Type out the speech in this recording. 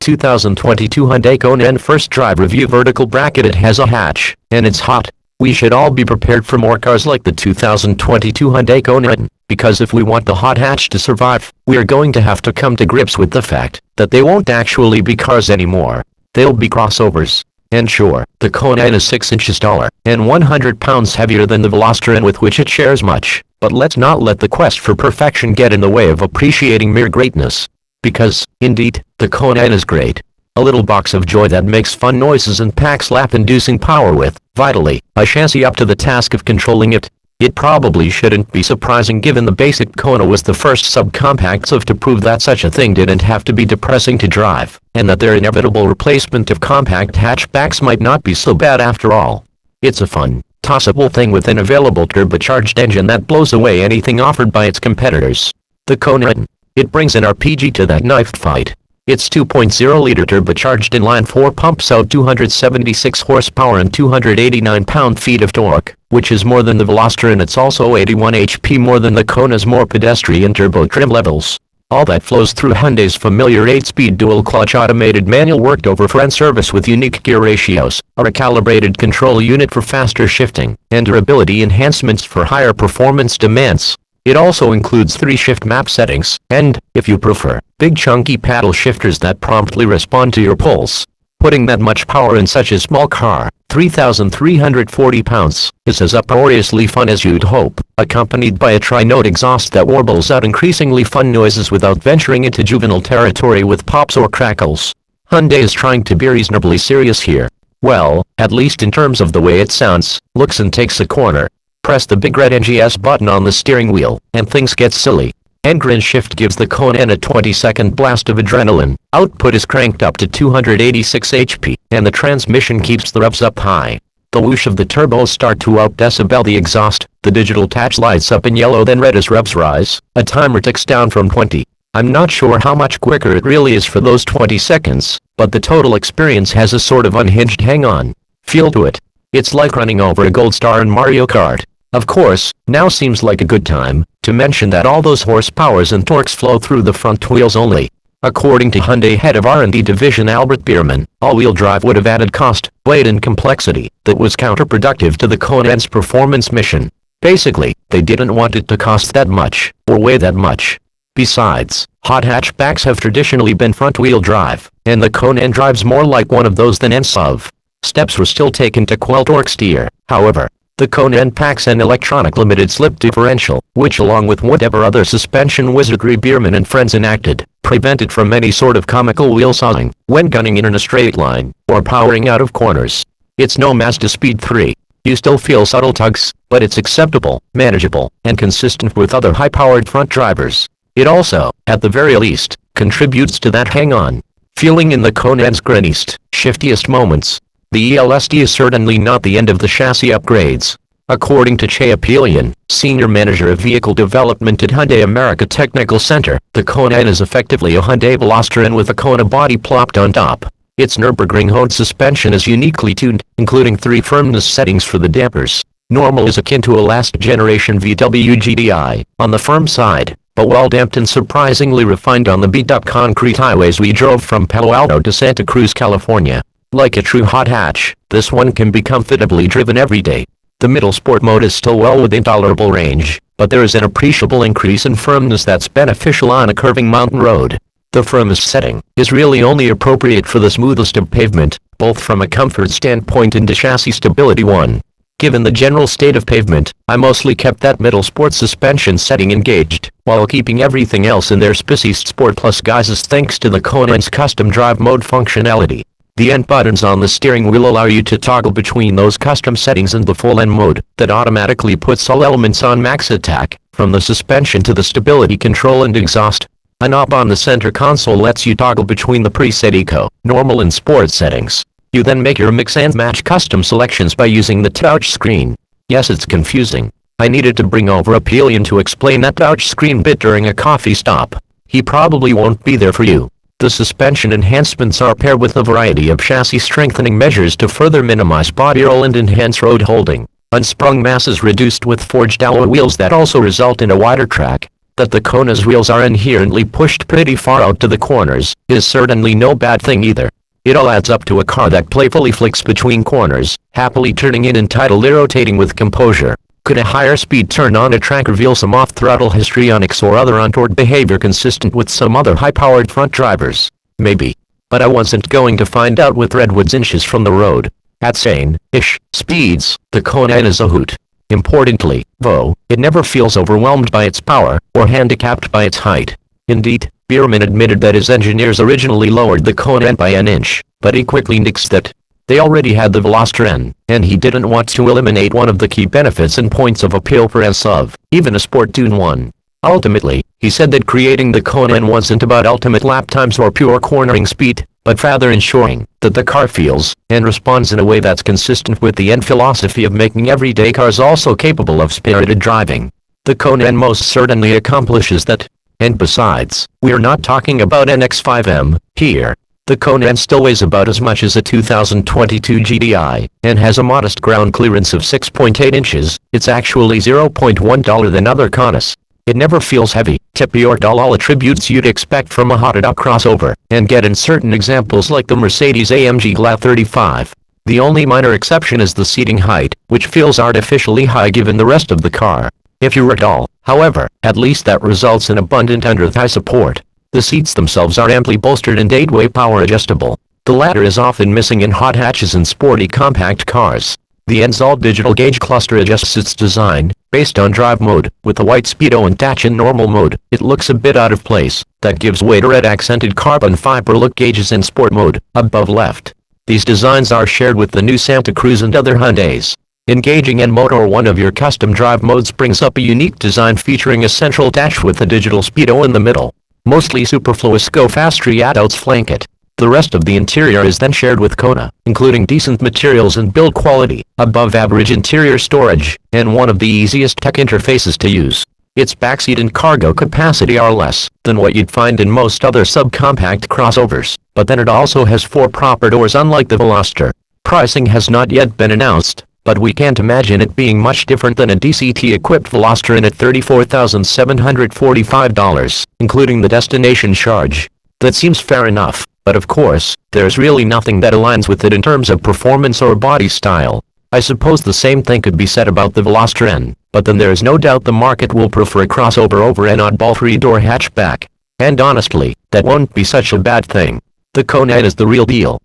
2022 Hyundai Kona N first drive review vertical bracket. It has a hatch, and it's hot. We should all be prepared for more cars like the 2022 Hyundai Kona N, because if we want the hot hatch to survive, we are going to have to come to grips with the fact that they won't actually be cars anymore. They'll be crossovers. And sure, the Kona N is 6 inches taller and 100 pounds heavier than the Veloster N, with which it shares much, but let's not let the quest for perfection get in the way of appreciating mere greatness. Because, indeed, the Kona N is great. A little box of joy that makes fun noises and packs laugh-inducing power with, vitally, a chassis up to the task of controlling it. It probably shouldn't be surprising given the basic Kona was the first subcompact SUV to prove that such a thing didn't have to be depressing to drive, and that their inevitable replacement of compact hatchbacks might not be so bad after all. It's a fun, tossable thing with an available turbocharged engine that blows away anything offered by its competitors. The Kona N. It brings an RPG to that knife fight. Its 2.0-liter turbocharged inline 4 pumps out 276 horsepower and 289 pound-feet of torque, which is more than the Veloster, and it's also 81 HP more than the Kona's more pedestrian turbo trim levels. All that flows through Hyundai's familiar 8-speed dual-clutch automated manual worked over for N-service with unique gear ratios, a recalibrated control unit for faster shifting, and durability enhancements for higher performance demands. It also includes 3 shift map settings, and, if you prefer, big chunky paddle shifters that promptly respond to your pulse. Putting that much power in such a small car, 3,340 pounds, is as uproariously fun as you'd hope, accompanied by a tri-note exhaust that warbles out increasingly fun noises without venturing into juvenile territory with pops or crackles. Hyundai is trying to be reasonably serious here. Well, at least in terms of the way it sounds, looks, and takes a corner. Press the big red NGS button on the steering wheel, and things get silly. Engine shift gives the Kona N a 20-second blast of adrenaline, output is cranked up to 286 HP, and the transmission keeps the revs up high. The whoosh of the turbos start to out-decibel the exhaust, the digital touch lights up in yellow then red as revs rise, a timer ticks down from 20. I'm not sure how much quicker it really is for those 20 seconds, but the total experience has a sort of unhinged hang-on feel to it. It's like running over a gold star in Mario Kart. Of course, now seems like a good time to mention that all those horsepowers and torques flow through the front wheels only. According to Hyundai head of R&D division Albert Bierman, all-wheel drive would have added cost, weight, and complexity that was counterproductive to the Kona N's performance mission. Basically, they didn't want it to cost that much, or weigh that much. Besides, hot hatchbacks have traditionally been front-wheel drive, and the Kona N drives more like one of those than N SUV. Steps were still taken to quell torque steer, however. The Kona N packs an electronic limited slip differential, which along with whatever other suspension wizardry Bierman and friends enacted, prevented from any sort of comical wheel sawing when gunning in a straight line, or powering out of corners. It's no Mazda Speed 3. You still feel subtle tugs, but it's acceptable, manageable, and consistent with other high-powered front drivers. It also, at the very least, contributes to that hang-on feeling in the Kona N's grittiest, shiftiest moments. The ELSD is certainly not the end of the chassis upgrades. According to Che Apelian, Senior Manager of Vehicle Development at Hyundai America Technical Center, the Kona N is effectively a Hyundai Veloster N with a Kona body plopped on top. Its Nürburgring-honed suspension is uniquely tuned, including 3 firmness settings for the dampers. Normal is akin to a last-generation VW GDI, on the firm side, but well-damped and surprisingly refined on the beat-up concrete highways we drove from Palo Alto to Santa Cruz, California. Like a true hot hatch, this one can be comfortably driven every day. The middle sport mode is still well within tolerable range, but there is an appreciable increase in firmness that's beneficial on a curving mountain road. The firmest setting is really only appropriate for the smoothest of pavement, both from a comfort standpoint and a chassis stability one. Given the general state of pavement, I mostly kept that middle sport suspension setting engaged, while keeping everything else in their spiciest Sport Plus guises thanks to the Kona N's custom drive mode functionality. The N buttons on the steering wheel allow you to toggle between those custom settings and the full N mode that automatically puts all elements on max attack, from the suspension to the stability control and exhaust. A knob on the center console lets you toggle between the preset Eco, Normal, and Sport settings. You then make your mix and match custom selections by using the touch screen. Yes, it's confusing. I needed to bring over Apelian to explain that touch screen bit during a coffee stop. He probably won't be there for you. The suspension enhancements are paired with a variety of chassis strengthening measures to further minimize body roll and enhance road holding. Unsprung mass is reduced with forged alloy wheels that also result in a wider track. that the Kona's wheels are inherently pushed pretty far out to the corners is certainly no bad thing either. It all adds up to a car that playfully flicks between corners, happily turning in and tidally rotating with composure. Could a higher speed turn on a track reveal some off-throttle histrionics or other untoward behavior consistent with some other high-powered front drivers? Maybe. But I wasn't going to find out with redwoods inches from the road. At sane-ish speeds, the Kona N is a hoot. Importantly, though, it never feels overwhelmed by its power, or handicapped by its height. Indeed, Bierman admitted that his engineers originally lowered the Kona N by an inch, but he quickly nixed that. They already had the Veloster N, and he didn't want to eliminate one of the key benefits and points of appeal for a SUV, even a sport-tuned one. Ultimately, he said that creating the Kona N wasn't about ultimate lap times or pure cornering speed, but rather ensuring that the car feels and responds in a way that's consistent with the N philosophy of making everyday cars also capable of spirited driving. The Kona N most certainly accomplishes that. And besides, we're not talking about an X5M here. The Kona N still weighs about as much as a 2022 GDI, and has a modest ground clearance of 6.8 inches. It's actually 0.1 taller than other Konas. It never feels heavy, tippy or dull, all attributes you'd expect from a hotted-up crossover, and get in certain examples like the Mercedes-AMG GLA 35. The only minor exception is the seating height, which feels artificially high given the rest of the car. If you're at all, however, at least that results in abundant under-thigh support. The seats themselves are amply bolstered and 8-way power adjustable. The latter is often missing in hot hatches and sporty compact cars. The N's all-digital gauge cluster adjusts its design, based on drive mode, with the white speedo and dash in normal mode. It looks a bit out of place. That gives way to red accented carbon fiber look gauges in sport mode, above left. These designs are shared with the new Santa Cruz and other Hyundais. Engaging N mode or one of your custom drive modes brings up a unique design featuring a central dash with a digital speedo in the middle. Mostly superfluous go-fast readouts flank it. The rest of the interior is then shared with Kona, including decent materials and build quality, above-average interior storage, and one of the easiest tech interfaces to use. Its backseat and cargo capacity are less than what you'd find in most other subcompact crossovers, but then it also has 4 proper doors unlike the Veloster. Pricing has not yet been announced, but we can't imagine it being much different than a DCT-equipped Veloster N at $34,745, including the destination charge. That seems fair enough, but of course, there's really nothing that aligns with it in terms of performance or body style. I suppose the same thing could be said about the Veloster N, but then there's no doubt the market will prefer a crossover over an oddball 3-door hatchback. And honestly, that won't be such a bad thing. The Kona N is the real deal.